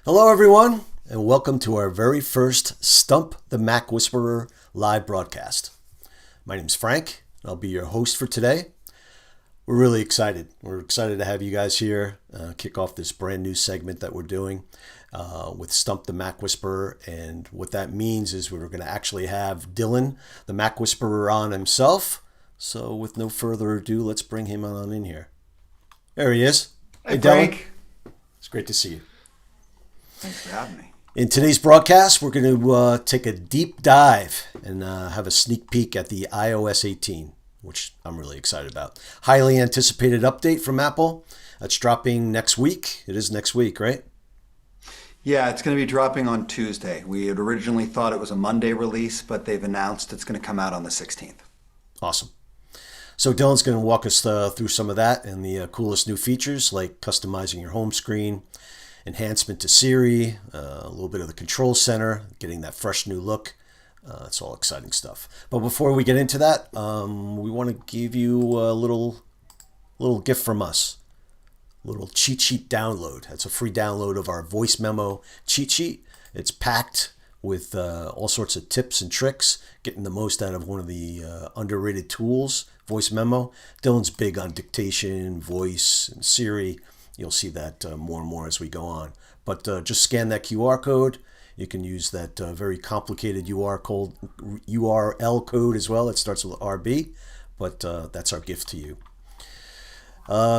Hello, everyone, and welcome to our very first Stump the MacWhisperer live broadcast. My name is Frank, and I'll be your host for today. We're really excited. We're excited to have you guys here, kick off this brand new segment that we're doing with Stump the MacWhisperer. And what that means is we're going to actually have Dylan, the MacWhisperer, on himself. So with no further ado, let's bring him on in here. There he is. Hey, Dylan. Frank. It's great to see you. Thanks for having me. In today's broadcast, we're going to take a deep dive and have a sneak peek at the iOS 18, which I'm really excited about. Highly anticipated update from Apple. That's dropping next week. It is next week, right? Yeah, it's going to be dropping on Tuesday. We had originally thought it was a Monday release, but they've announced it's going to come out on the 16th. Awesome. So Dylan's going to walk us through some of that and the coolest new features like customizing your home screen, enhancement to Siri, a little bit of the control center, getting that fresh new look. It's all exciting stuff. But before we get into that, we want to give you a little gift from us. A little cheat sheet download. That's a free download of our voice memo cheat sheet. It's packed with all sorts of tips and tricks, getting the most out of one of the underrated tools, voice memo. Dylan's big on dictation, voice, and Siri. You'll see that more and more as we go on. But just scan that QR code. You can use that very complicated URL code as well. It starts with RB, but that's our gift to you.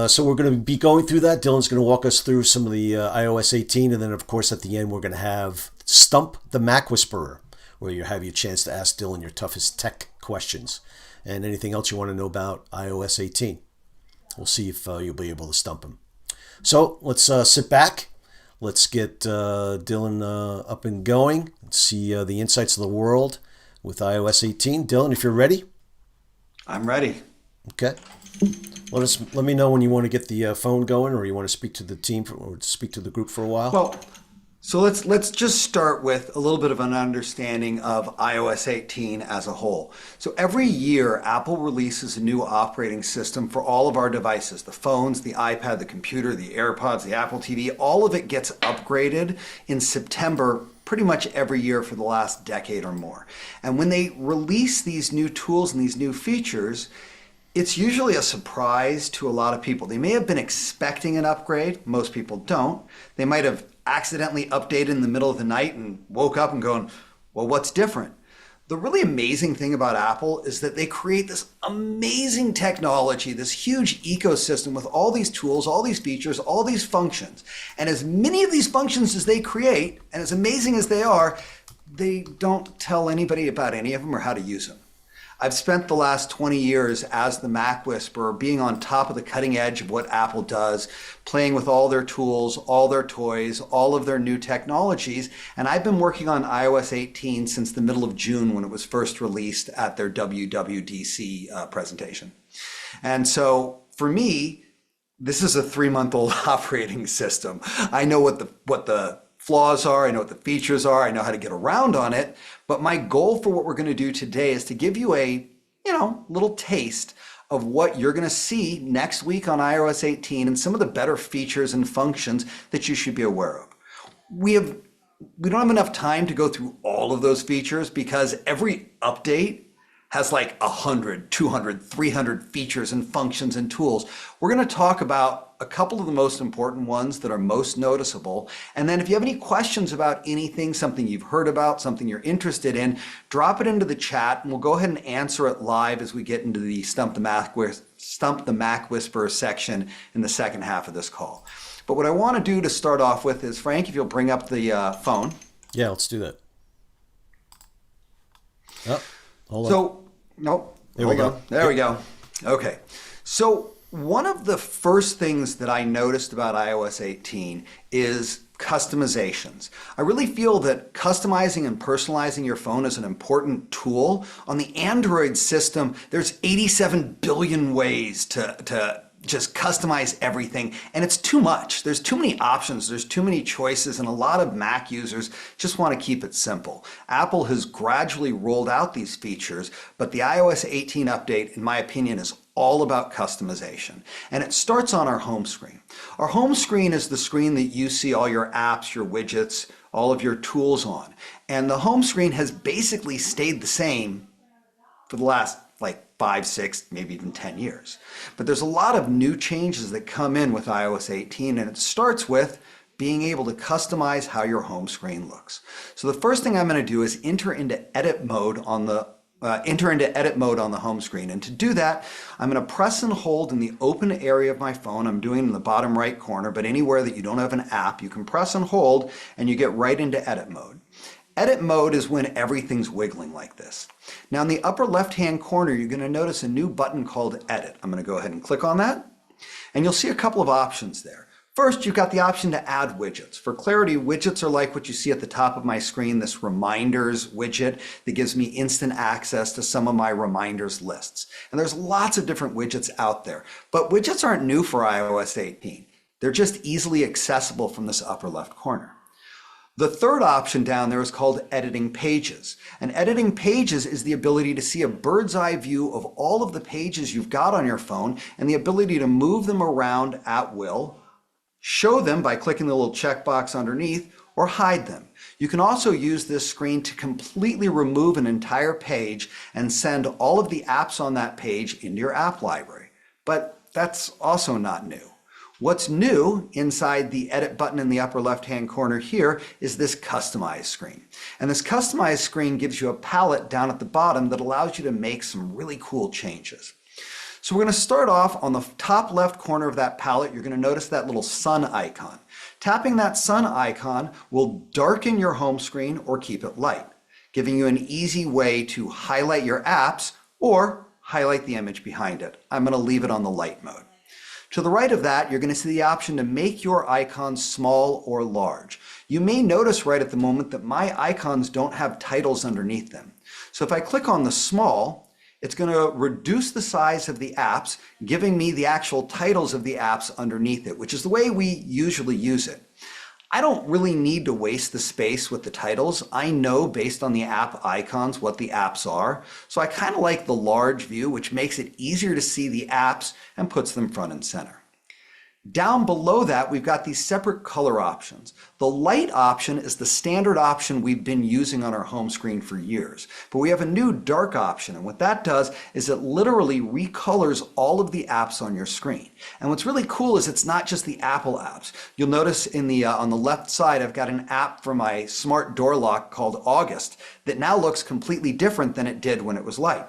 So we're going to be going through that. Dylan's going to walk us through some of the iOS 18, and then of course at the end we're going to have Stump the MacWhisperer, where you have your chance to ask Dylan your toughest tech questions and anything else you want to know about iOS 18. We'll see if you'll be able to stump him. So let's sit back. Let's get Dylan up and going and see the insights of the world with iOS 18. Dylan, if you're ready. I'm ready. Okay. Let me know when you want to get the phone going, or you want to speak to the team or speak to the group for a while. Well, so let's just start with a little bit of an understanding of iOS 18 as a whole. So every year, Apple releases a new operating system for all of our devices, the phones, the iPad, the computer, the AirPods, the Apple TV. All of it gets upgraded in September pretty much every year for the last decade or more. And when they release these new tools and these new features, it's usually a surprise to a lot of people. They may have been expecting an upgrade. Most people don't. They might have accidentally updated in the middle of the night and woke up and going, well, what's different? The really amazing thing about Apple is that they create this amazing technology, this huge ecosystem with all these tools, all these features, all these functions. And as many of these functions as they create, and as amazing as they are, they don't tell anybody about any of them or how to use them. I've spent the last 20 years as the Mac Whisperer being on top of the cutting edge of what Apple does, playing with all their tools, all their toys, all of their new technologies. And I've been working on iOS 18 since the middle of June when it was first released at their WWDC presentation. And so for me, this is a 3-month-old operating system. I know what the flaws are, I know what the features are, I know how to get around on it, but my goal for what we're going to do today is to give you a, little taste of what you're going to see next week on iOS 18 and some of the better features and functions that you should be aware of. We don't have enough time to go through all of those features because every update has like 100, 200, 300 features and functions and tools. We're going to talk about a couple of the most important ones that are most noticeable. And then if you have any questions about anything, something you've heard about, something you're interested in, drop it into the chat and we'll go ahead and answer it live as we get into the Stump the MacWhisperer section in the second half of this call. But what I want to do to start off with is, Frank, if you'll bring up the phone. Yeah, let's do that. Oh, hold on. So, nope. There we go. There we go. Okay. So one of the first things that I noticed about iOS 18 is customizations. I really feel that customizing and personalizing your phone is an important tool. On the Android system, there's 87 billion ways to just customize everything, and it's too much. There's too many options, there's too many choices, and a lot of Mac users just want to keep it simple. Apple has gradually rolled out these features, but the iOS 18 update, in my opinion, is all about customization. And it starts on our home screen. Our home screen is the screen that you see all your apps, your widgets, all of your tools on. And the home screen has basically stayed the same for the last like 5, 6, maybe even 10 years. But there's a lot of new changes that come in with iOS 18, and it starts with being able to customize how your home screen looks. So the first thing I'm going to do is enter into edit mode on the home screen. And to do that, I'm going to press and hold in the open area of my phone. I'm doing it in the bottom right corner, but anywhere that you don't have an app, you can press and hold and you get right into edit mode. Edit mode is when everything's wiggling like this. Now in the upper left-hand corner, you're going to notice a new button called Edit. I'm going to go ahead and click on that, and you'll see a couple of options there. First, you've got the option to add widgets. For clarity, widgets are like what you see at the top of my screen, this reminders widget that gives me instant access to some of my reminders lists. And there's lots of different widgets out there, but widgets aren't new for iOS 18. They're just easily accessible from this upper left corner. The third option down there is called editing pages. And editing pages is the ability to see a bird's eye view of all of the pages you've got on your phone and the ability to move them around at will, show them by clicking the little checkbox underneath, or hide them. You can also use this screen to completely remove an entire page and send all of the apps on that page into your app library. But that's also not new. What's new inside the edit button in the upper left-hand corner here is this customize screen. And this customize screen gives you a palette down at the bottom that allows you to make some really cool changes. So we're going to start off on the top left corner of that palette. You're going to notice that little sun icon. Tapping that sun icon will darken your home screen or keep it light, giving you an easy way to highlight your apps or highlight the image behind it. I'm going to leave it on the light mode. To the right of that, you're going to see the option to make your icons small or large. You may notice right at the moment that my icons don't have titles underneath them. So if I click on the small, it's going to reduce the size of the apps, giving me the actual titles of the apps underneath it, which is the way we usually use it. I don't really need to waste the space with the titles. I know based on the app icons what the apps are. So I kind of like the large view, which makes it easier to see the apps and puts them front and center. Down below that, we've got these separate color options. The light option is the standard option we've been using on our home screen for years. But we have a new dark option, and what that does is it literally recolors all of the apps on your screen. And what's really cool is it's not just the Apple apps. You'll notice in the on the left side, I've got an app for my smart door lock called August that now looks completely different than it did when it was light.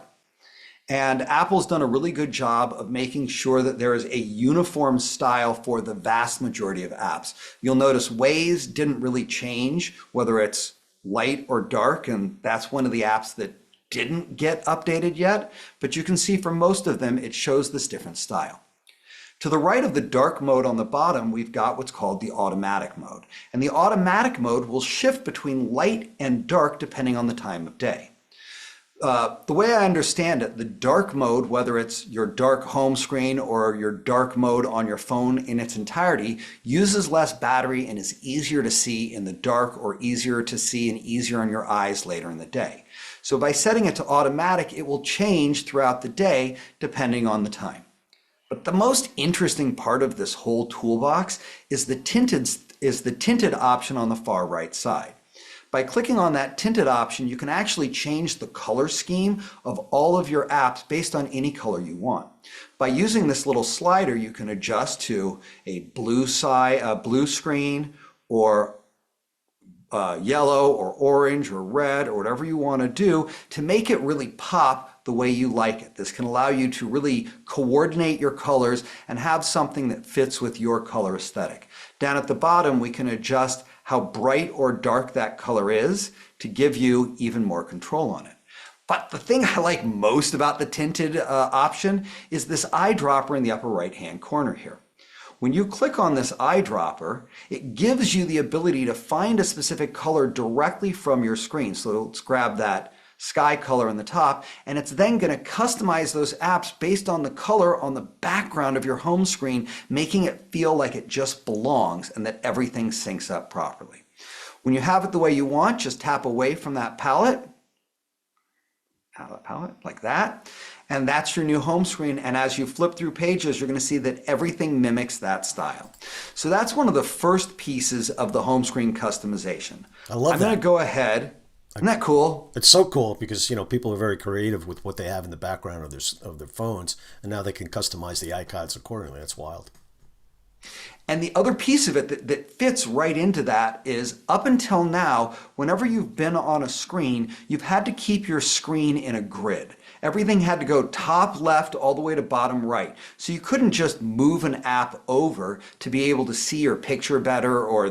And Apple's done a really good job of making sure that there is a uniform style for the vast majority of apps. You'll notice Waze didn't really change, whether it's light or dark, and that's one of the apps that didn't get updated yet. But you can see for most of them, it shows this different style. To the right of the dark mode on the bottom, we've got what's called the automatic mode. And the automatic mode will shift between light and dark depending on the time of day. The way I understand it, the dark mode, whether it's your dark home screen or your dark mode on your phone in its entirety, uses less battery and is easier to see in the dark or easier to see and easier on your eyes later in the day. So by setting it to automatic, it will change throughout the day depending on the time. But the most interesting part of this whole toolbox is the tinted option on the far right side. By clicking on that tinted option, you can actually change the color scheme of all of your apps based on any color you want. By using this little slider, you can adjust to a blue screen, or yellow or orange or red or whatever you want to do to make it really pop the way you like it. This can allow you to really coordinate your colors and have something that fits with your color aesthetic. Down at the bottom, we can adjust how bright or dark that color is to give you even more control on it. But the thing I like most about the tinted option is this eyedropper in the upper right-hand corner here. When you click on this eyedropper, it gives you the ability to find a specific color directly from your screen. So let's grab that sky color on the top, and it's then going to customize those apps based on the color on the background of your home screen, making it feel like it just belongs and that everything syncs up properly. When you have it the way you want, just tap away from that palette like that, and that's your new home screen. And as you flip through pages, you're going to see that everything mimics that style. So that's one of the first pieces of the home screen customization. I love I'm that. going to go ahead. Isn't that cool? It's so cool because people are very creative with what they have in the background of their phones, and now they can customize the icons accordingly. That's wild. And the other piece of it that fits right into that is up until now, whenever you've been on a screen, you've had to keep your screen in a grid. Everything had to go top left all the way to bottom right. So you couldn't just move an app over to be able to see your picture better or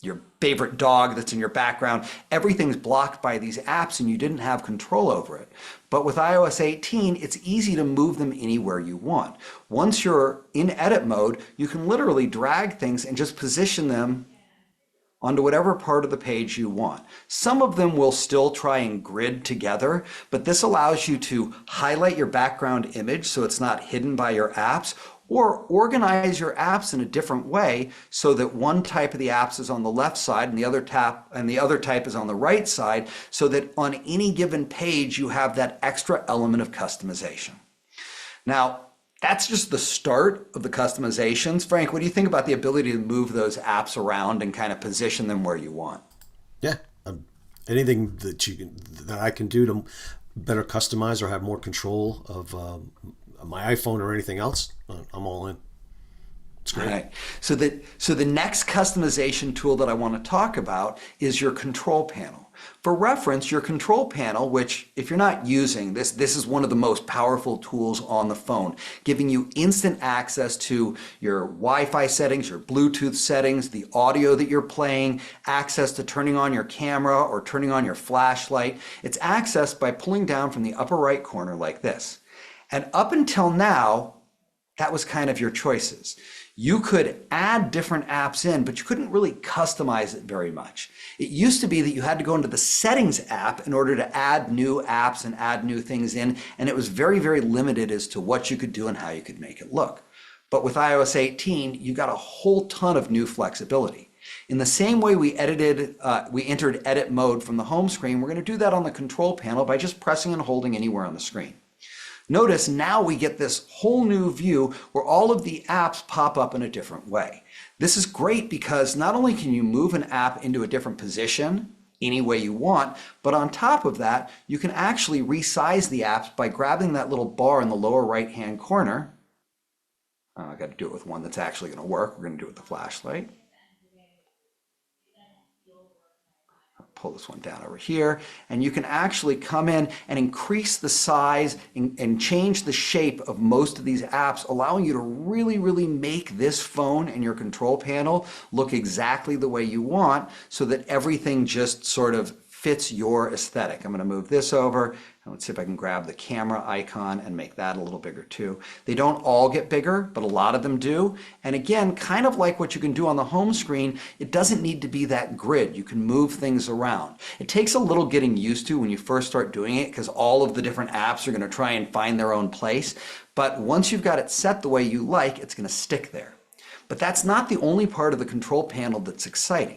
your favorite dog that's in your background. Everything's blocked by these apps and you didn't have control over it. But with iOS 18, it's easy to move them anywhere you want. Once you're in edit mode, you can literally drag things and just position them onto whatever part of the page you want. Some of them will still try and grid together, but this allows you to highlight your background image so it's not hidden by your apps, or organize your apps in a different way so that one type of the apps is on the left side and the other type is on the right side, so that on any given page you have that extra element of customization. Now, that's just the start of the customizations. Frank, what do you think about the ability to move those apps around and kind of position them where you want? Yeah, anything that I can do to better customize or have more control of my iPhone or anything else, I'm all in. It's great. All right. So the next customization tool that I want to talk about is your control panel. For reference, your control panel, which if you're not using this is one of the most powerful tools on the phone, giving you instant access to your Wi-Fi settings, your Bluetooth settings, the audio that you're playing, access to turning on your camera or turning on your flashlight. It's accessed by pulling down from the upper right corner like this. And up until now, that was kind of your choices. You could add different apps in, but you couldn't really customize it very much. It used to be that you had to go into the settings app in order to add new apps and add new things in, and it was very, very limited as to what you could do and how you could make it look. But with iOS 18, you got a whole ton of new flexibility. In the same way we entered edit mode from the home screen, we're going to do that on the control panel by just pressing and holding anywhere on the screen. Notice now we get this whole new view where all of the apps pop up in a different way. This is great because not only can you move an app into a different position any way you want, but on top of that, you can actually resize the apps by grabbing that little bar in the lower right-hand corner. I got to do it with one that's actually going to work. We're going to do it with the flashlight. Pull this one down over here, and you can actually come in and increase the size and change the shape of most of these apps, allowing you to really, really make this phone and your control panel look exactly the way you want so that everything just sort of fits your aesthetic. I'm going to move this over, and let's see if I can grab the camera icon and make that a little bigger too. They don't all get bigger, but a lot of them do. And again, kind of like what you can do on the home screen, it doesn't need to be that grid. You can move things around. It takes a little getting used to when you first start doing it because all of the different apps are going to try and find their own place. But once you've got it set the way you like, it's going to stick there. But that's not the only part of the control panel that's exciting.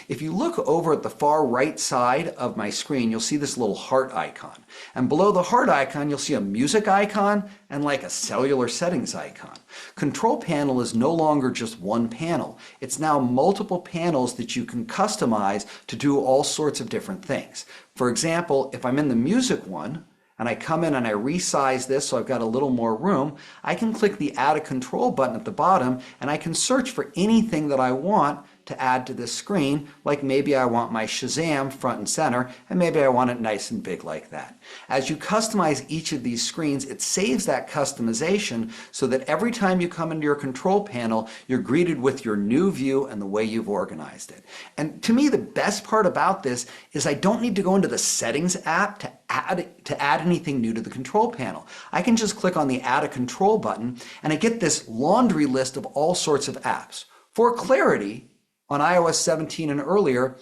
If you look over at the far right side of my screen, you'll see this little heart icon. And below the heart icon, you'll see a music icon and like a cellular settings icon. Control panel is no longer just one panel. It's now multiple panels that you can customize to do all sorts of different things. For example, if I'm in the music one, and I come in and I resize this so I've got a little more room, I can click the Add a Control button at the bottom and I can search for anything that I want to add to this screen, like maybe I want my Shazam front and center, and maybe I want it nice and big like that. As you customize each of these screens, it saves that customization so that every time you come into your control panel, you're greeted with your new view and the way you've organized it. And to me, the best part about this is I don't need to go into the settings app to add anything new to the control panel. I can just click on the Add a Control button and I get this laundry list of all sorts of apps. For clarity, on iOS 17 and earlier,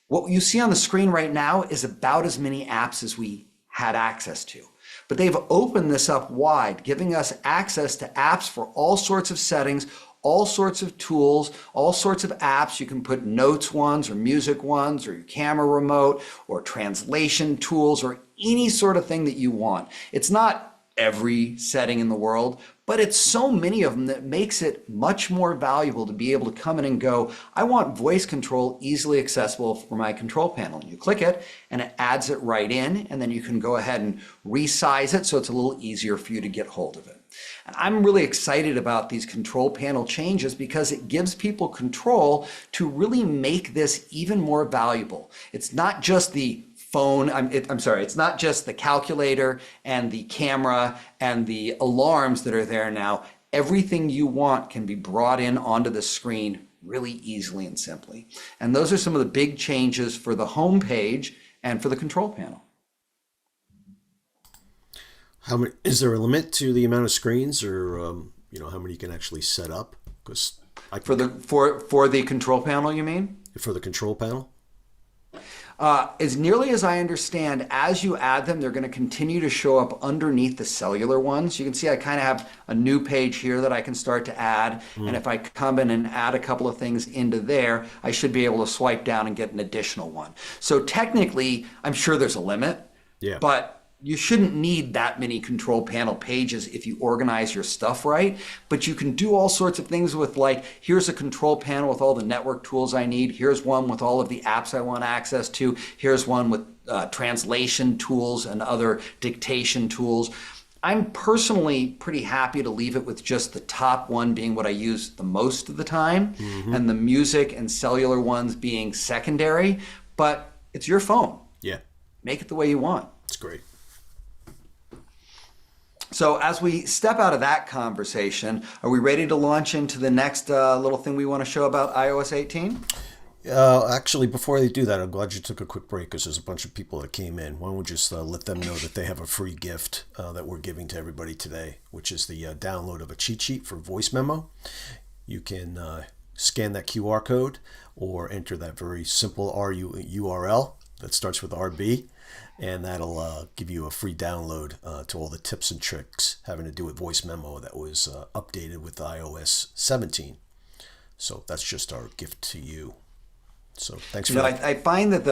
what you see on the screen right now is about as many apps as we had access to. But they've opened this up wide, giving us access to apps for all sorts of settings, all sorts of tools, all sorts of apps. You can put notes ones or music ones or your camera remote or translation tools or any sort of thing that you want. It's not every setting in the world, but it's so many of them that makes it much more valuable to be able to come in and go, I want voice control easily accessible for my control panel. And you click it and it adds it right in, and then you can go ahead and resize it so it's a little easier for you to get hold of it. And I'm really excited about these control panel changes because it gives people control to really make this even more valuable. It's not just the phone, it's not just the calculator and the camera and the alarms that are there now. Everything you want can be brought in onto the screen really easily and simply. And those are some of the big changes for the home page and for the control panel. How many, is there a limit to the amount of screens, or how many you can actually set up? Because for the control panel, you mean? For the control panel? As nearly as I understand, as you add them, they're going to continue to show up underneath the cellular ones. You can see I kind of have a new page here that I can start to add. And if I come in and add a couple of things into there, I should be able to swipe down and get an additional one. So technically, I'm sure there's a limit, but you shouldn't need that many control panel pages if you organize your stuff right. But you can do all sorts of things with, like, here's a control panel with all the network tools I need. Here's one with all of the apps I want access to. Here's one with translation tools and other dictation tools. I'm personally pretty happy to leave it with just the top one being what I use the most of the time, and the music and cellular ones being secondary. But it's your phone. Yeah. Make it the way you want. It's great. So as we step out of that conversation, are we ready to launch into the next little thing we want to show about iOS 18? Actually, before they do that, I'm glad you took a quick break because there's a bunch of people that came in. Why don't we just let them know that they have a free gift that we're giving to everybody today, which is the download of a cheat sheet for voice memo. You can scan that QR code or enter that very simple URL that starts with RB. And that'll give you a free download to all the tips and tricks having to do with voice memo that was updated with iOS 17. So that's just our gift to you. So thanks for that. I find that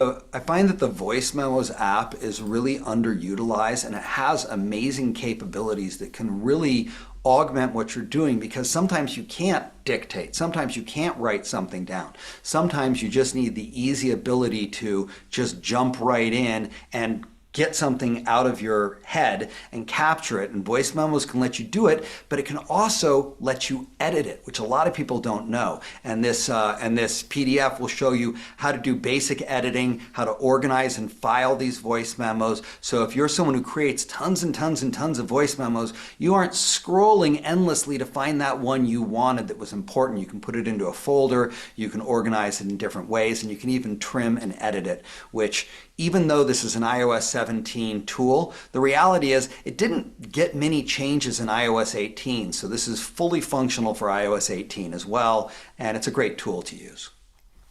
the Voice Memos app is really underutilized, and it has amazing capabilities that can really augment what you're doing, because sometimes you can't dictate, sometimes you can't write something down, sometimes you just need the easy ability to just jump right in and get something out of your head and capture it. And voice memos can let you do it, but it can also let you edit it, which a lot of people don't know. And this PDF will show you how to do basic editing, how to organize and file these voice memos. So if you're someone who creates tons and tons and tons of voice memos, you aren't scrolling endlessly to find that one you wanted that was important. You can put it into a folder, you can organize it in different ways, and you can even trim and edit it, which, even though this is an iOS 17 tool, the reality is it didn't get many changes in iOS 18, so this is fully functional for iOS 18 as well, and it's a great tool to use.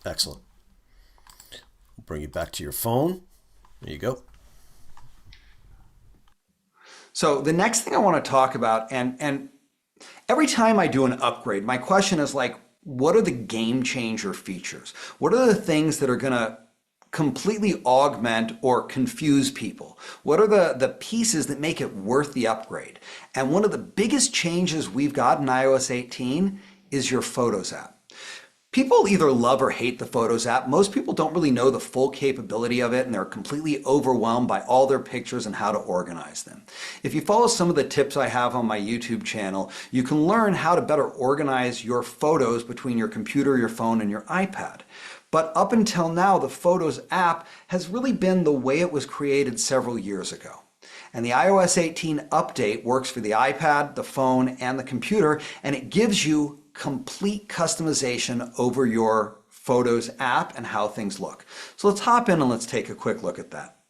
Excellent. We'll bring you back to your phone. There you go. So the next thing I want to talk about, and every time I do an upgrade, my question is like, what are the game changer features? What are the things that are going to completely augment or confuse people? What are the pieces that make it worth the upgrade? And one of the biggest changes we've got in iOS 18 is your Photos app. People either love or hate the Photos app. Most people don't really know the full capability of it, and they're completely overwhelmed by all their pictures and how to organize them. If you follow some of the tips I have on my YouTube channel, you can learn how to better organize your photos between your computer, your phone, and your iPad. But up until now, the Photos app has really been the way it was created several years ago. And the iOS 18 update works for the iPad, the phone, and the computer, and it gives you complete customization over your Photos app and how things look. So let's hop in and let's take a quick look at that.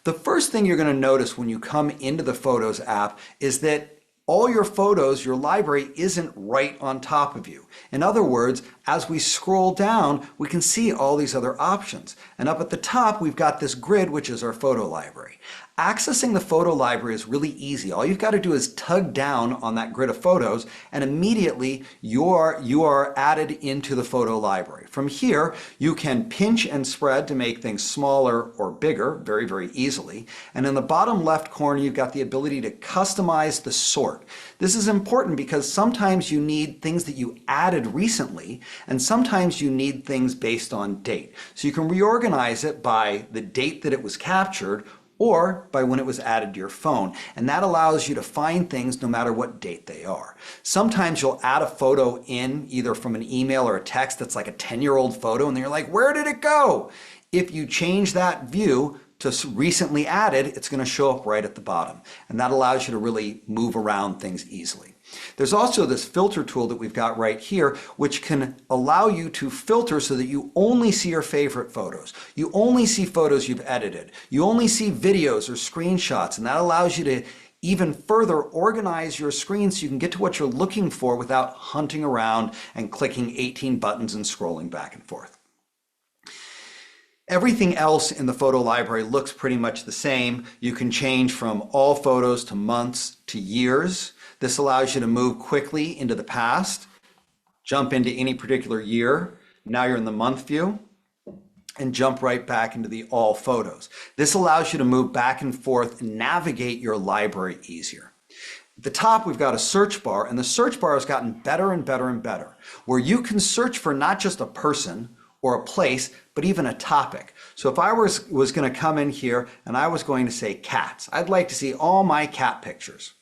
The first thing you're going to notice when you come into the Photos app is that all your photos, your library, isn't right on top of you. In other words, as we scroll down, we can see all these other options. And up at the top, we've got this grid, which is our photo library. Accessing the photo library is really easy. All you've got to do is tug down on that grid of photos and immediately you are added into the photo library. From here, you can pinch and spread to make things smaller or bigger very, very easily. And in the bottom left corner, you've got the ability to customize the sort. This is important because sometimes you need things that you added recently, and sometimes you need things based on date. So you can reorganize it by the date that it was captured or by when it was added to your phone. And that allows you to find things no matter what date they are. Sometimes you'll add a photo in either from an email or a text that's like a 10-year-old photo, and then you're like, where did it go? If you change that view to recently added, it's going to show up right at the bottom. And that allows you to really move around things easily. There's also this filter tool that we've got right here, which can allow you to filter so that you only see your favorite photos. You only see photos you've edited. You only see videos or screenshots, and that allows you to even further organize your screen so you can get to what you're looking for without hunting around and clicking 18 buttons and scrolling back and forth. Everything else in the photo library looks pretty much the same. You can change from all photos to months to years. This allows you to move quickly into the past, jump into any particular year. Now you're in the month view, and jump right back into the all photos. This allows you to move back and forth and navigate your library easier. At the top, we've got a search bar, and the search bar has gotten better and better and better, where you can search for not just a person or a place, but even a topic. So if I was going to come in here and I was going to say cats, I'd like to see all my cat pictures.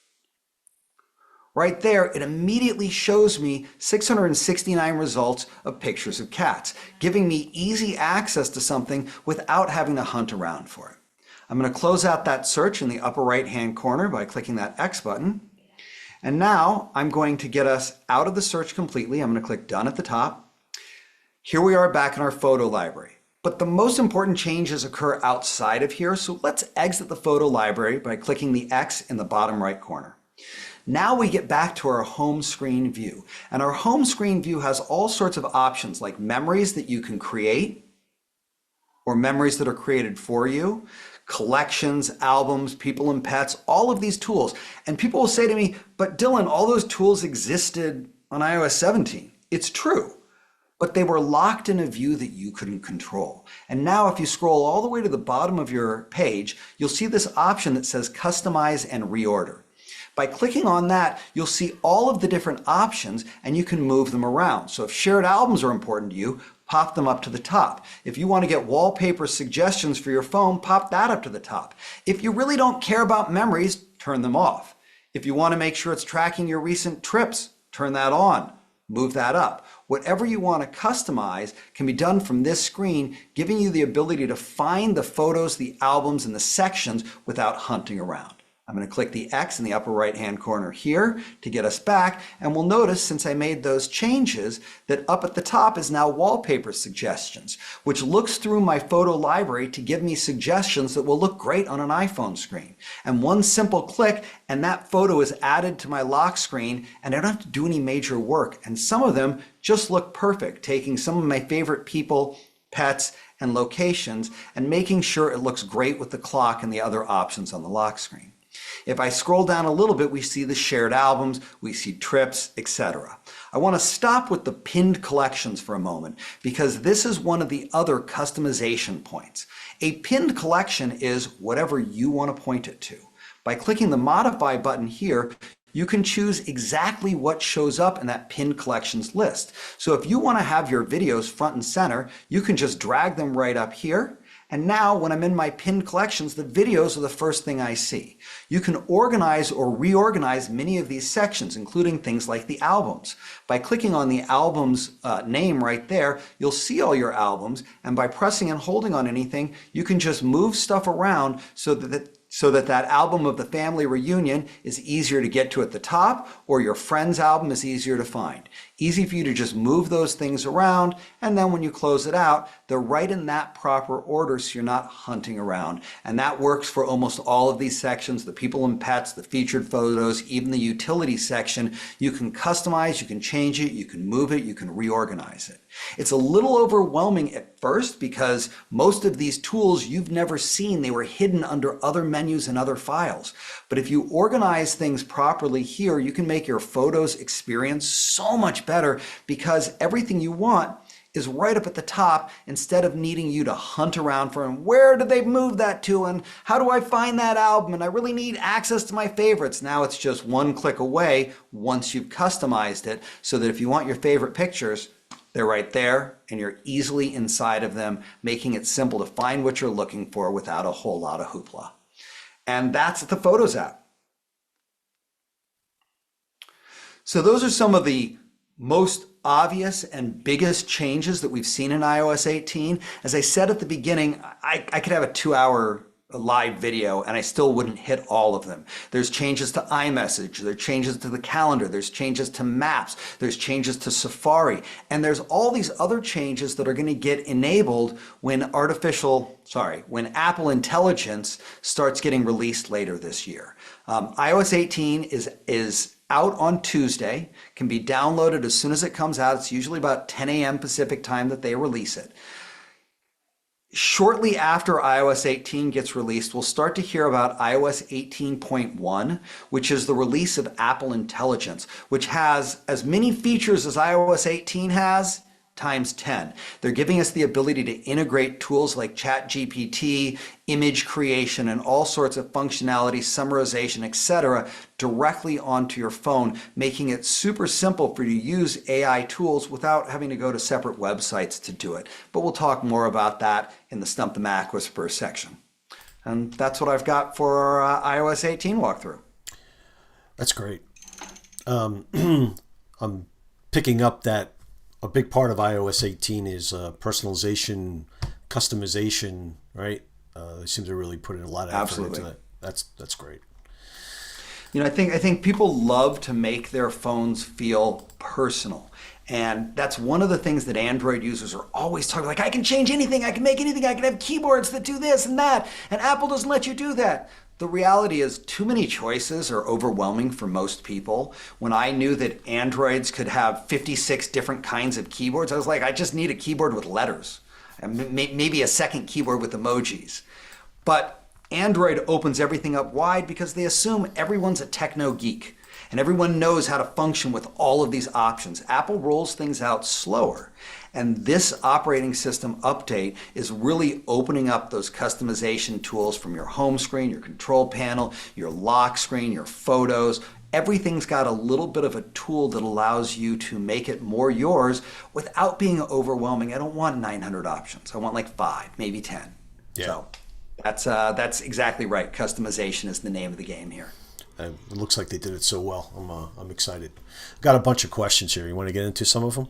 Right there, it immediately shows me 669 results of pictures of cats, giving me easy access to something without having to hunt around for it. I'm going to close out that search in the upper right-hand corner by clicking that X button. And now I'm going to get us out of the search completely. I'm going to click Done at the top. Here we are back in our photo library. But the most important changes occur outside of here, so let's exit the photo library by clicking the X in the bottom right corner. Now we get back to our home screen view, and our home screen view has all sorts of options like memories that you can create or memories that are created for you, collections, albums, people and pets, all of these tools. And people will say to me, but Dylan, all those tools existed on iOS 17. It's true, but they were locked in a view that you couldn't control. And now if you scroll all the way to the bottom of your page, you'll see this option that says Customize and Reorder. By clicking on that, you'll see all of the different options and you can move them around. So if shared albums are important to you, pop them up to the top. If you want to get wallpaper suggestions for your phone, pop that up to the top. If you really don't care about memories, turn them off. If you want to make sure it's tracking your recent trips, turn that on. Move that up. Whatever you want to customize can be done from this screen, giving you the ability to find the photos, the albums, and the sections without hunting around. I'm going to click the X in the upper right-hand corner here to get us back, and we'll notice since I made those changes that up at the top is now wallpaper suggestions, which looks through my photo library to give me suggestions that will look great on an iPhone screen. And one simple click and that photo is added to my lock screen, and I don't have to do any major work. And some of them just look perfect, taking some of my favorite people, pets, and locations and making sure it looks great with the clock and the other options on the lock screen. If I scroll down a little bit, we see the shared albums, we see trips, etc. I want to stop with the pinned collections for a moment because this is one of the other customization points. A pinned collection is whatever you want to point it to. By clicking the Modify button here, you can choose exactly what shows up in that pinned collections list. So if you want to have your videos front and center, you can just drag them right up here. And now when I'm in my pinned collections, the videos are the first thing I see. You can organize or reorganize many of these sections, including things like the albums. By clicking on the album's name right there, you'll see all your albums, and by pressing and holding on anything, you can just move stuff around so that album of the family reunion is easier to get to at the top, or your friend's album is easier to find. Easy for you to just move those things around, and then when you close it out, they're right in that proper order so you're not hunting around. And that works for almost all of these sections, the people and pets, the featured photos, even the utility section. You can customize, you can change it, you can move it, you can reorganize it. It's a little overwhelming at first because most of these tools you've never seen. They were hidden under other menus and other files. But if you organize things properly here, you can make your photos experience so much better because everything you want is right up at the top instead of needing you to hunt around for where did they move that to and how do I find that album and I really need access to my favorites. Now it's just one click away once you've customized it so that if you want your favorite pictures, they're right there and you're easily inside of them, making it simple to find what you're looking for without a whole lot of hoopla. And that's the Photos app. So those are some of the most obvious and biggest changes that we've seen in iOS 18. As I said at the beginning, I could have a 2-hour live video and I still wouldn't hit all of them. There's changes to iMessage, there's changes to the calendar, there's changes to Maps, there's changes to Safari, and there's all these other changes that are going to get enabled when when Apple Intelligence starts getting released later this year. iOS 18 is out on Tuesday, can be downloaded as soon as it comes out. It's usually about 10 a.m. Pacific time that they release it. Shortly after iOS 18 gets released, we'll start to hear about iOS 18.1, which is the release of Apple Intelligence, which has as many features as iOS 18 has, times 10. They're giving us the ability to integrate tools like ChatGPT, image creation, and all sorts of functionality, summarization, etc., directly onto your phone, making it super simple for you to use AI tools without having to go to separate websites to do it. But we'll talk more about that in the Stump the MacWhisperer section. And that's what I've got for our iOS 18 walkthrough. That's great. I'm picking up that a big part of iOS 18 is personalization, customization, right? They seem to really put in a lot of effort into that. That's great. You know, I think people love to make their phones feel personal. And that's one of the things that Android users are always talking like, I can change anything, I can make anything, I can have keyboards that do this and that, and Apple doesn't let you do that. The reality is too many choices are overwhelming for most people. When I knew that Androids could have 56 different kinds of keyboards, I was like, I just need a keyboard with letters, and maybe a second keyboard with emojis. But Android opens everything up wide because they assume everyone's a techno geek and everyone knows how to function with all of these options. Apple rolls things out slower. And this operating system update is really opening up those customization tools from your home screen, your control panel, your lock screen, your photos. Everything's got a little bit of a tool that allows you to make it more yours without being overwhelming. I don't want 900 options. I want like 5, maybe 10. Yeah. So that's exactly right. Customization is the name of the game here. It looks like they did it so well. I'm excited. Got a bunch of questions here. You want to get into some of them?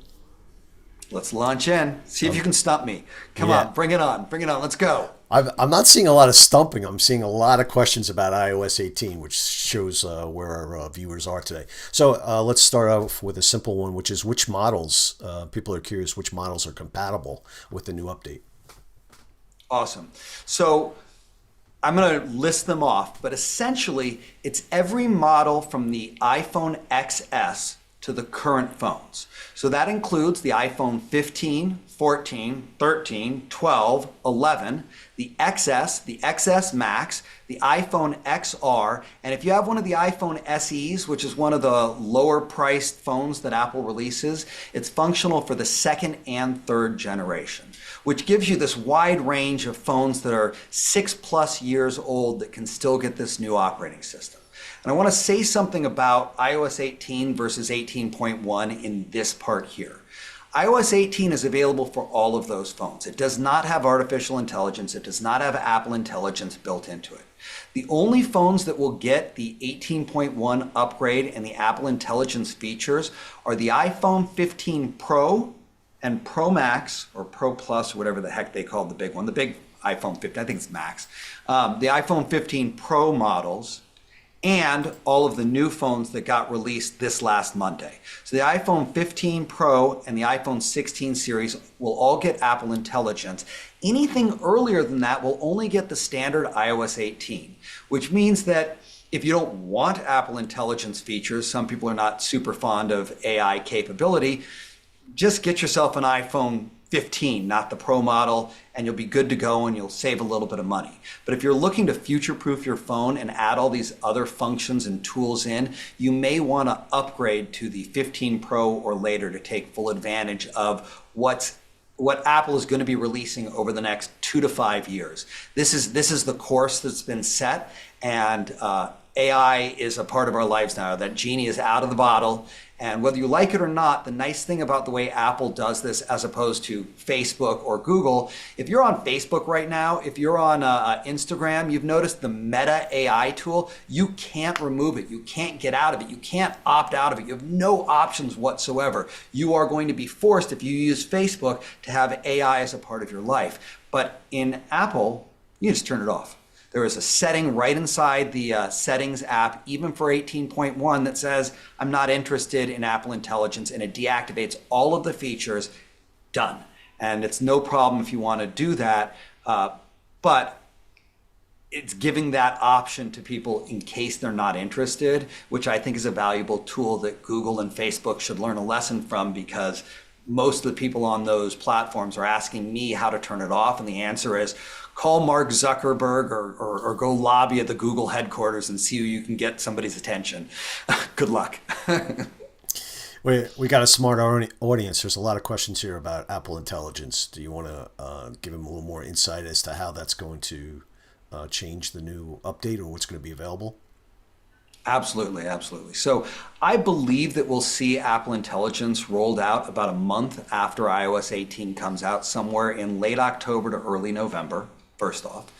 Let's launch in. See if you can stump me. Come on, bring it on. Bring it on. Let's go. I'm not seeing a lot of stumping. I'm seeing a lot of questions about iOS 18, which shows where our viewers are today. So let's start off with a simple one, which is which models, people are curious, which models are compatible with the new update. Awesome. So I'm going to list them off, but essentially it's every model from the iPhone XS to the current phones. So that includes the iPhone 15, 14, 13, 12, 11, the XS, the XS Max, the iPhone XR, and if you have one of the iPhone SEs, which is one of the lower priced phones that Apple releases, it's functional for the second and third generation, which gives you this wide range of phones that are 6+ years old that can still get this new operating system. And I want to say something about iOS 18 versus 18.1 in this part here. iOS 18 is available for all of those phones. It does not have artificial intelligence. It does not have Apple Intelligence built into it. The only phones that will get the 18.1 upgrade and the Apple Intelligence features are the iPhone 15 Pro and Pro Max, or Pro Plus, or whatever the heck they call the big one, the big iPhone 15, I think it's Max, the iPhone 15 Pro models, and all of the new phones that got released this last Monday. So the iPhone 15 Pro and the iPhone 16 series will all get Apple Intelligence. Anything earlier than that will only get the standard iOS 18, which means that if you don't want Apple Intelligence features, some people are not super fond of AI capability, just get yourself an iPhone 15, not the Pro model, and you'll be good to go and you'll save a little bit of money. But if you're looking to future-proof your phone and add all these other functions and tools in, you may want to upgrade to the 15 Pro or later to take full advantage of what Apple is going to be releasing over the next 2 to 5 years. This is the course that's been set, and AI is a part of our lives now. That genie is out of the bottle, and whether you like it or not, the nice thing about the way Apple does this as opposed to Facebook or Google, if you're on Facebook right now, if you're on Instagram, you've noticed the Meta AI tool, you can't remove it. You can't get out of it. You can't opt out of it. You have no options whatsoever. You are going to be forced, if you use Facebook, to have AI as a part of your life. But in Apple, you just turn it off. There is a setting right inside the Settings app, even for 18.1, that says, I'm not interested in Apple Intelligence, and it deactivates all of the features. Done. And it's no problem if you want to do that, but it's giving that option to people in case they're not interested, which I think is a valuable tool that Google and Facebook should learn a lesson from, because most of the people on those platforms are asking me how to turn it off, and the answer is call Mark Zuckerberg or go lobby at the Google headquarters and see who you can get somebody's attention. Good luck. We got a smart audience. There's a lot of questions here about Apple Intelligence. Do you want to give them a little more insight as to how that's going to change the new update or what's going to be available? Absolutely, absolutely. So I believe that we'll see Apple Intelligence rolled out about a month after iOS 18 comes out, somewhere in late October to early November, first off.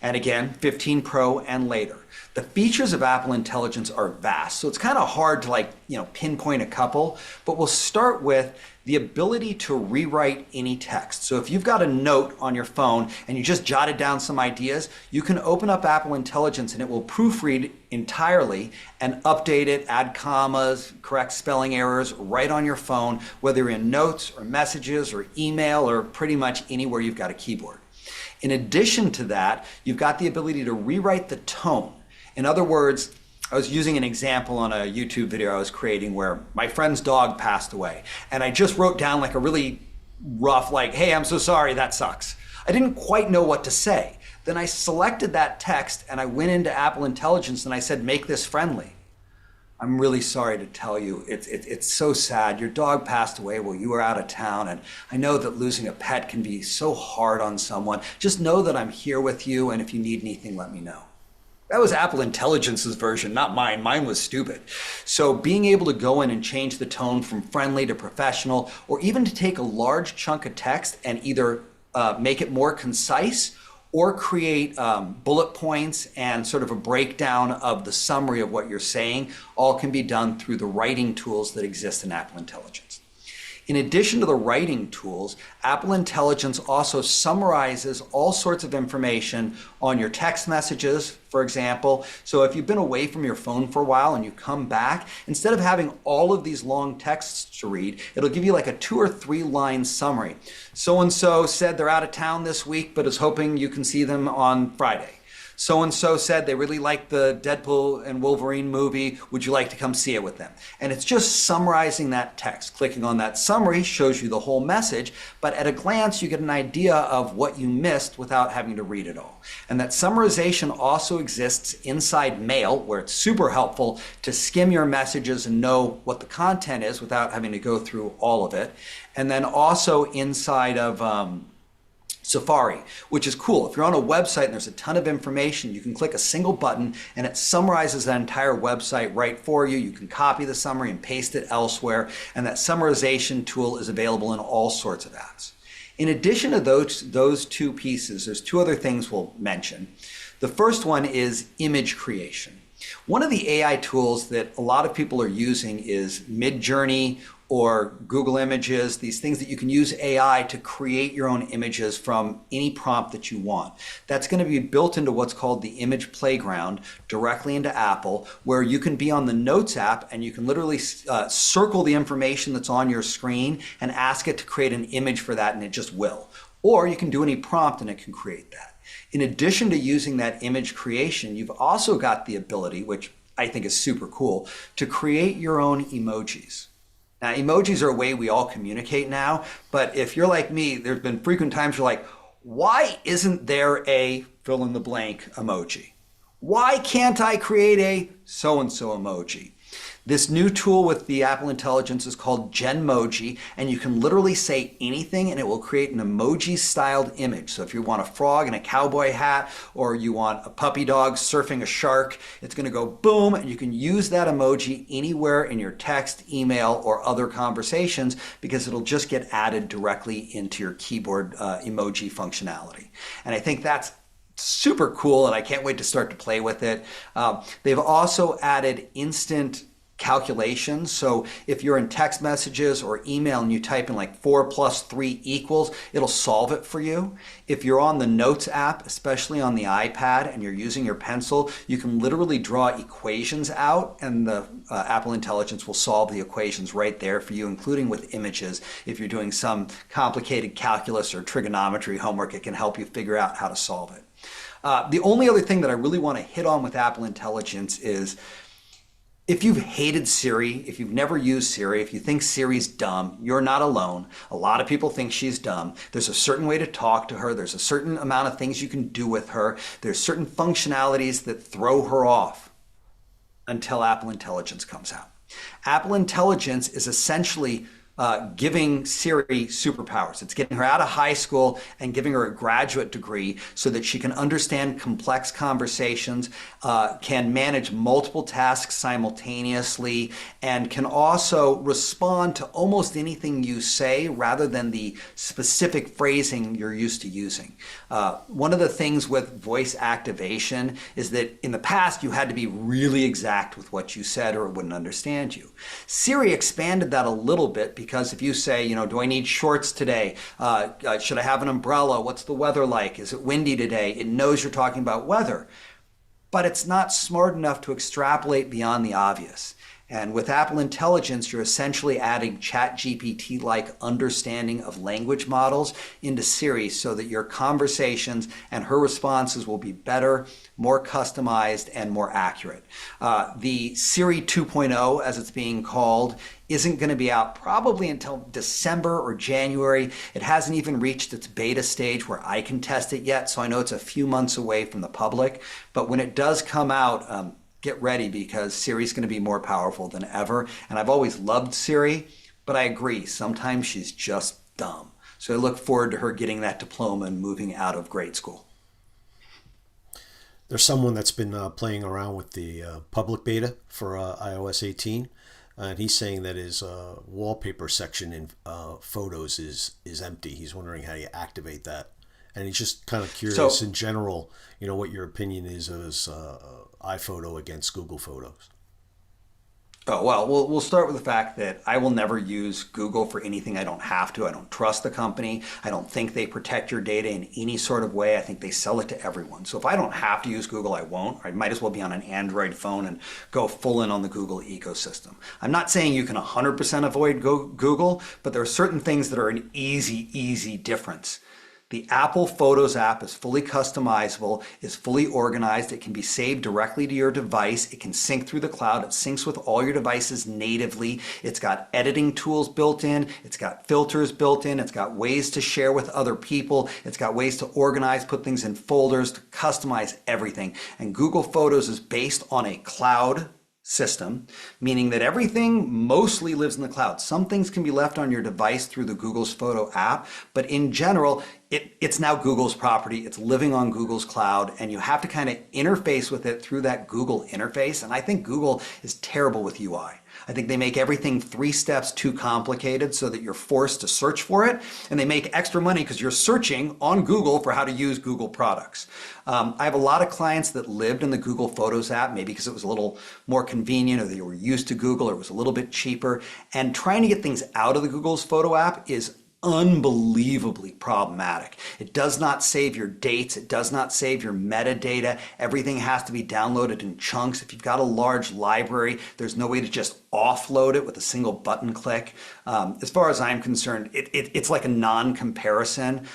And again, 15 Pro and later. The features of Apple Intelligence are vast, so it's kind of hard to pinpoint a couple, but we'll start with the ability to rewrite any text. So if you've got a note on your phone and you just jotted down some ideas, you can open up Apple Intelligence and it will proofread entirely and update it, add commas, correct spelling errors right on your phone, whether you're in notes or messages or email or pretty much anywhere you've got a keyboard. In addition to that, you've got the ability to rewrite the tone. In other words, I was using an example on a YouTube video I was creating where my friend's dog passed away, and I just wrote down like a really rough, hey, I'm so sorry, that sucks. I didn't quite know what to say. Then I selected that text and I went into Apple Intelligence and I said, make this friendly. I'm really sorry to tell you, it's so sad. Your dog passed away while you were out of town, and I know that losing a pet can be so hard on someone. Just know that I'm here with you, and if you need anything, let me know. That was Apple Intelligence's version, not mine. Mine was stupid. So being able to go in and change the tone from friendly to professional, or even to take a large chunk of text and either make it more concise or create bullet points and sort of a breakdown of the summary of what you're saying, all can be done through the writing tools that exist in Apple Intelligence. In addition to the writing tools, Apple Intelligence also summarizes all sorts of information on your text messages, for example. So if you've been away from your phone for a while and you come back, instead of having all of these long texts to read, it'll give you like a 2 or 3 line summary. So-and-so said they're out of town this week, but is hoping you can see them on Friday. So-and-so said they really liked the Deadpool and Wolverine movie. Would you like to come see it with them? And it's just summarizing that text. Clicking on that summary shows you the whole message, but at a glance you get an idea of what you missed without having to read it all. And that summarization also exists inside Mail, where it's super helpful to skim your messages and know what the content is without having to go through all of it. And then also inside of Safari, which is cool. If you're on a website and there's a ton of information, you can click a single button and it summarizes that entire website right for you. You can copy the summary and paste it elsewhere, and that summarization tool is available in all sorts of apps. In addition to those two pieces, there's 2 other things we'll mention. The first one is image creation. One of the AI tools that a lot of people are using is Midjourney or Google Images, these things that you can use AI to create your own images from any prompt that you want. That's going to be built into what's called the image playground directly into Apple, where you can be on the Notes app and you can literally circle the information that's on your screen and ask it to create an image for that, and it just will. Or you can do any prompt and it can create that. In addition to using that image creation, you've also got the ability, which I think is super cool, to create your own emojis. Now, emojis are a way we all communicate now, but if you're like me, there's been frequent times you're like, why isn't there a fill in the blank emoji? Why can't I create a so-and-so emoji? This new tool with the Apple Intelligence is called Genmoji, and you can literally say anything and it will create an emoji-styled image. So if you want a frog in a cowboy hat, or you want a puppy dog surfing a shark, it's going to go boom, and you can use that emoji anywhere in your text, email, or other conversations because it'll just get added directly into your keyboard emoji functionality. And I think that's super cool, and I can't wait to start to play with it. They've also added instant calculations. So if you're in text messages or email and you type in like 4 plus 3 equals, it'll solve it for you. If you're on the Notes app, especially on the iPad, and you're using your pencil, you can literally draw equations out, and the Apple Intelligence will solve the equations right there for you, including with images. If you're doing some complicated calculus or trigonometry homework, it can help you figure out how to solve it. The only other thing that I really want to hit on with Apple Intelligence is, if you've hated Siri, if you've never used Siri, if you think Siri's dumb, you're not alone. A lot of people think she's dumb. There's a certain way to talk to her. There's a certain amount of things you can do with her. There's certain functionalities that throw her off until Apple Intelligence comes out. Apple Intelligence is essentially giving Siri superpowers. It's getting her out of high school and giving her a graduate degree so that she can understand complex conversations, can manage multiple tasks simultaneously, and can also respond to almost anything you say rather than the specific phrasing you're used to using. One of the things with voice activation is that in the past you had to be really exact with what you said or it wouldn't understand you. Siri expanded that a little bit, because if you say, do I need shorts today? Should I have an umbrella? What's the weather like? Is it windy today? It knows you're talking about weather, but it's not smart enough to extrapolate beyond the obvious. And with Apple Intelligence, you're essentially adding ChatGPT-like understanding of language models into Siri so that your conversations and her responses will be better, more customized, and more accurate. The Siri 2.0, as it's being called, isn't going to be out probably until December or January. It hasn't even reached its beta stage where I can test it yet, so I know it's a few months away from the public. But when it does come out, get ready, because Siri's going to be more powerful than ever. And I've always loved Siri, but I agree, sometimes she's just dumb. So I look forward to her getting that diploma and moving out of grade school. There's someone that's been playing around with the public beta for iOS 18, and he's saying that his wallpaper section in Photos is empty. He's wondering how you activate that. And he's just kind of curious in general, what your opinion is of iPhoto against Google Photos. Oh, well, we'll start with the fact that I will never use Google for anything I don't have to. I don't trust the company. I don't think they protect your data in any sort of way. I think they sell it to everyone. So if I don't have to use Google, I won't. I might as well be on an Android phone and go full in on the Google ecosystem. I'm not saying you can 100% avoid Google, but there are certain things that are an easy difference. The Apple Photos app is fully customizable, is fully organized. It can be saved directly to your device. It can sync through the cloud. It syncs with all your devices natively. It's got editing tools built in. It's got filters built in. It's got ways to share with other people. It's got ways to organize, put things in folders, to customize everything. And Google Photos is based on a cloud system, meaning that everything mostly lives in the cloud. Some things can be left on your device through the Google's Photo app, but in general, it's now Google's property. It's living on Google's cloud, and you have to kind of interface with it through that Google interface. And I think Google is terrible with UI. I think they make everything 3 steps too complicated so that you're forced to search for it, and they make extra money because you're searching on Google for how to use Google products. I have a lot of clients that lived in the Google Photos app, maybe because it was a little more convenient or they were used to Google or it was a little bit cheaper. And trying to get things out of the Google's photo app is unbelievably problematic. It does not save your dates. It does not save your metadata. Everything has to be downloaded in chunks. If you've got a large library, there's no way to just offload it with a single button click. As far as I'm concerned, it's like a non-comparison.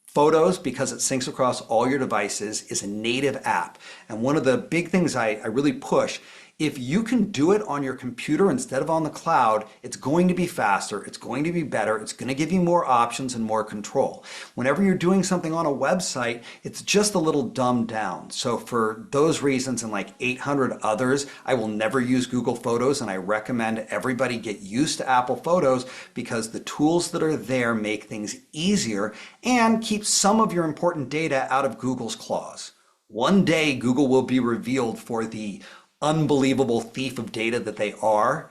Photos, because it syncs across all your devices, is a native app. And one of the big things I really push, if you can do it on your computer instead of on the cloud, it's going to be faster, it's going to be better, it's going to give you more options and more control. Whenever you're doing something on a website, it's just a little dumbed down. So for those reasons and like 800 others, I will never use Google Photos, and I recommend everybody get used to Apple Photos because the tools that are there make things easier and keep some of your important data out of Google's claws. One day Google will be revealed for the unbelievable thief of data that they are,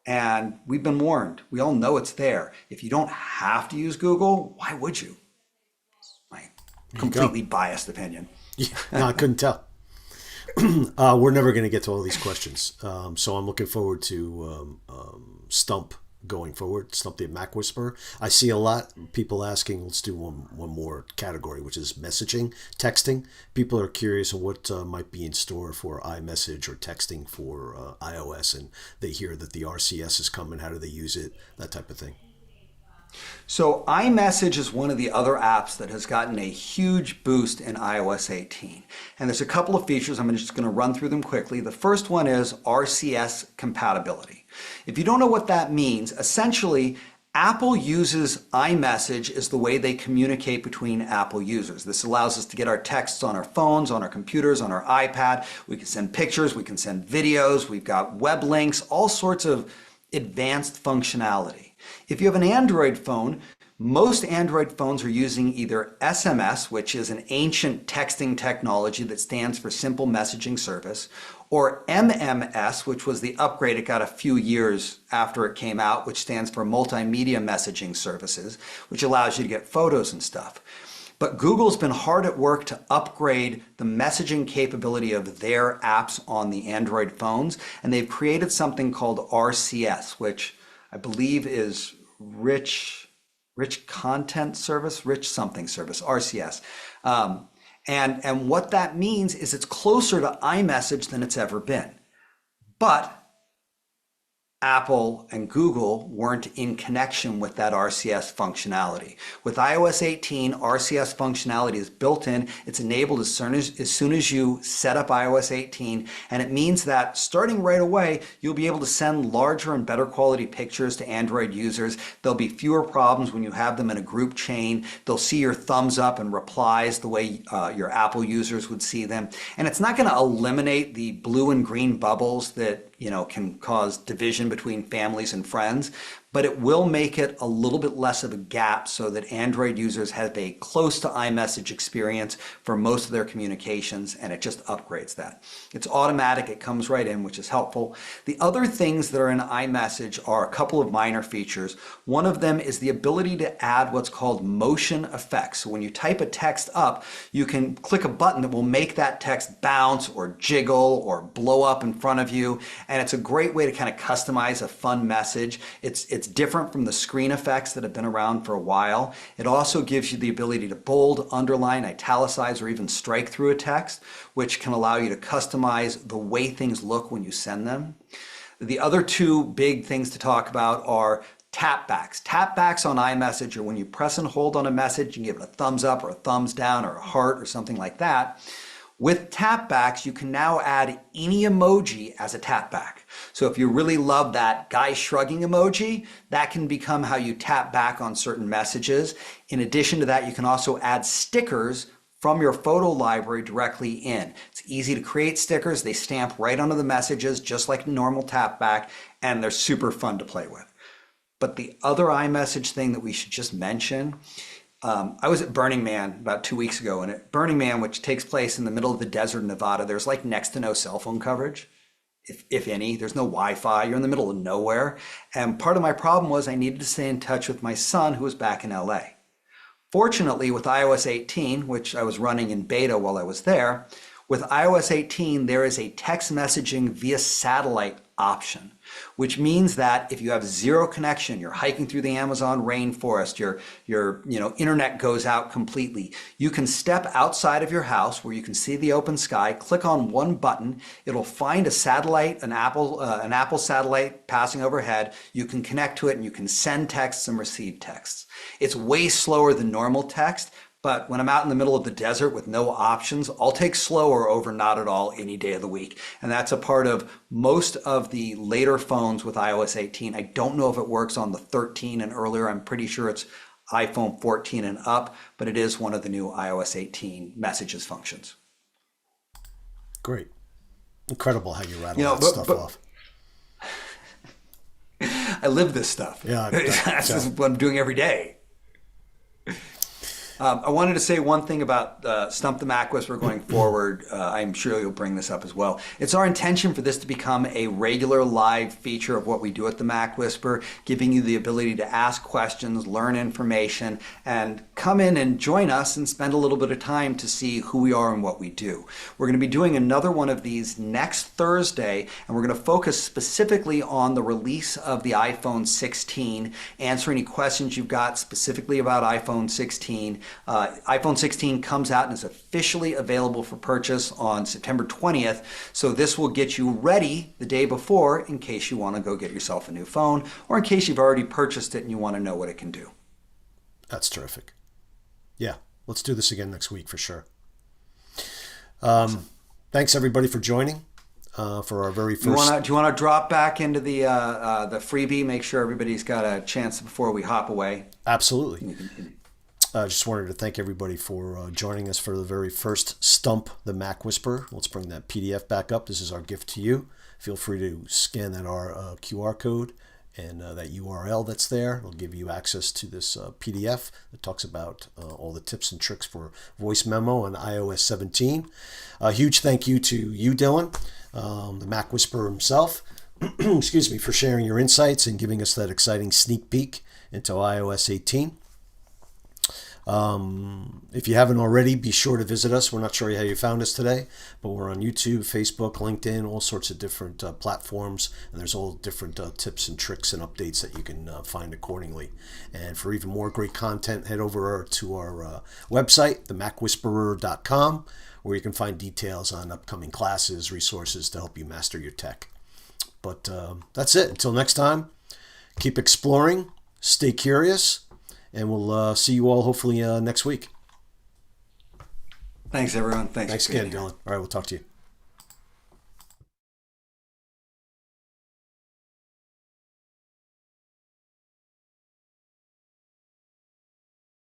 and we've been warned. We all know it's there. If you don't have to use Google, why would you? My completely biased opinion. Yeah, no, I couldn't tell. We're never going to get to all these questions, so I'm looking forward to Stump going forward. Stump the MacWhisperer. I see a lot of people asking. Let's do one more category, which is messaging, texting. People are curious on what might be in store for iMessage or texting for iOS, and they hear that the RCS is coming. How do they use it? That type of thing. So iMessage is one of the other apps that has gotten a huge boost in iOS 18. And there's a couple of features. I'm just going to run through them quickly. The first one is RCS compatibility. If you don't know what that means, essentially Apple uses iMessage as the way they communicate between Apple users. This allows us to get our texts on our phones, on our computers, on our iPad. We can send pictures, we can send videos, we've got web links, all sorts of advanced functionality. If you have an Android phone, most Android phones are using either SMS, which is an ancient texting technology that stands for Simple Messaging Service, or MMS, which was the upgrade it got a few years after it came out, which stands for Multimedia Messaging Services, which allows you to get photos and stuff. But Google's been hard at work to upgrade the messaging capability of their apps on the Android phones, and they've created something called RCS, which I believe is rich content service, rich something service, RCS. And what that means is it's closer to iMessage than it's ever been. But Apple and Google weren't in connection with that RCS functionality. With iOS 18, RCS functionality is built in. It's enabled as soon as you set up iOS 18, and it means that starting right away, you'll be able to send larger and better quality pictures to Android users. There'll be fewer problems when you have them in a group chain. They'll see your thumbs up and replies the way your Apple users would see them. And it's not going to eliminate the blue and green bubbles that can cause division between families and friends, but it will make it a little bit less of a gap so that Android users have a close to iMessage experience for most of their communications, and it just upgrades that. It's automatic, it comes right in, which is helpful. The other things that are in iMessage are a couple of minor features. One of them is the ability to add what's called motion effects. So when you type a text up, you can click a button that will make that text bounce or jiggle or blow up in front of you, and it's a great way to kind of customize a fun message. It's different from the screen effects that have been around for a while. It also gives you the ability to bold, underline, italicize, or even strike through a text, which can allow you to customize the way things look when you send them. The other two big things to talk about are tapbacks. Tapbacks on iMessage are when you press and hold on a message, you can give it a thumbs up or a thumbs down or a heart or something like that. With tapbacks, you can now add any emoji as a tapback. So if you really love that guy shrugging emoji, that can become how you tap back on certain messages. In addition to that, you can also add stickers from your photo library directly in. It's easy to create stickers. They stamp right onto the messages, just like normal tapback, and they're super fun to play with. But the other iMessage thing that we should just mention, I was at Burning Man about 2 weeks ago, and at Burning Man, which takes place in the middle of the desert in Nevada, there's like next to no cell phone coverage. if any. There's no Wi-Fi. You're in the middle of nowhere. And part of my problem was I needed to stay in touch with my son who was back in LA. Fortunately, with iOS 18, which I was running in beta while I was there, with iOS 18, there is a text messaging via satellite option, which means that if you have zero connection, you're hiking through the Amazon rainforest, your internet goes out completely, you can step outside of your house where you can see the open sky, click on one button, it'll find a satellite, an Apple satellite passing overhead, you can connect to it and you can send texts and receive texts. It's way slower than normal text, but when I'm out in the middle of the desert with no options, I'll take slower over not at all any day of the week. And that's a part of most of the later phones with iOS 18. I don't know if it works on the 13 and earlier. I'm pretty sure it's iPhone 14 and up, but it is one of the new iOS 18 messages functions. Great. Incredible how you rattle that stuff off. I live this stuff. Yeah, that's what I'm doing every day. I wanted to say one thing about Stump the MacWhisperer going forward. I'm sure you'll bring this up as well. It's our intention for this to become a regular live feature of what we do at the MacWhisperer, giving you the ability to ask questions, learn information, and come in and join us and spend a little bit of time to see who we are and what we do. We're going to be doing another one of these next Thursday, and we're going to focus specifically on the release of the iPhone 16, answer any questions you've got specifically about iPhone 16. iPhone 16 comes out and is officially available for purchase on September 20th. So this will get you ready the day before in case you want to go get yourself a new phone or in case you've already purchased it and you want to know what it can do. That's terrific. Yeah, let's do this again next week for sure. Thanks everybody for joining for our very first. Do you want to drop back into the freebie? Make sure everybody's got a chance before we hop away. Absolutely. I just wanted to thank everybody for joining us for the very first Stump the MacWhisperer. Let's bring that PDF back up. This is our gift to you. Feel free to scan that QR code and that URL that's there. It'll give you access to this PDF that talks about all the tips and tricks for voice memo on iOS 17. A huge thank you to you, Dylan, the MacWhisperer himself, excuse me, for sharing your insights and giving us that exciting sneak peek into iOS 18. If you haven't already, be sure to visit us. We're not sure how you found us today, but we're on YouTube, Facebook, LinkedIn, all sorts of different platforms, and there's all different tips and tricks and updates that you can find accordingly. And for even more great content, head over to our website, themacwhisperer.com, where you can find details on upcoming classes, resources to help you master your tech. But that's it. Until next time, keep exploring, stay curious, and we'll see you all hopefully next week. Thanks, everyone. Thanks again, Dylan. All right, we'll talk to you.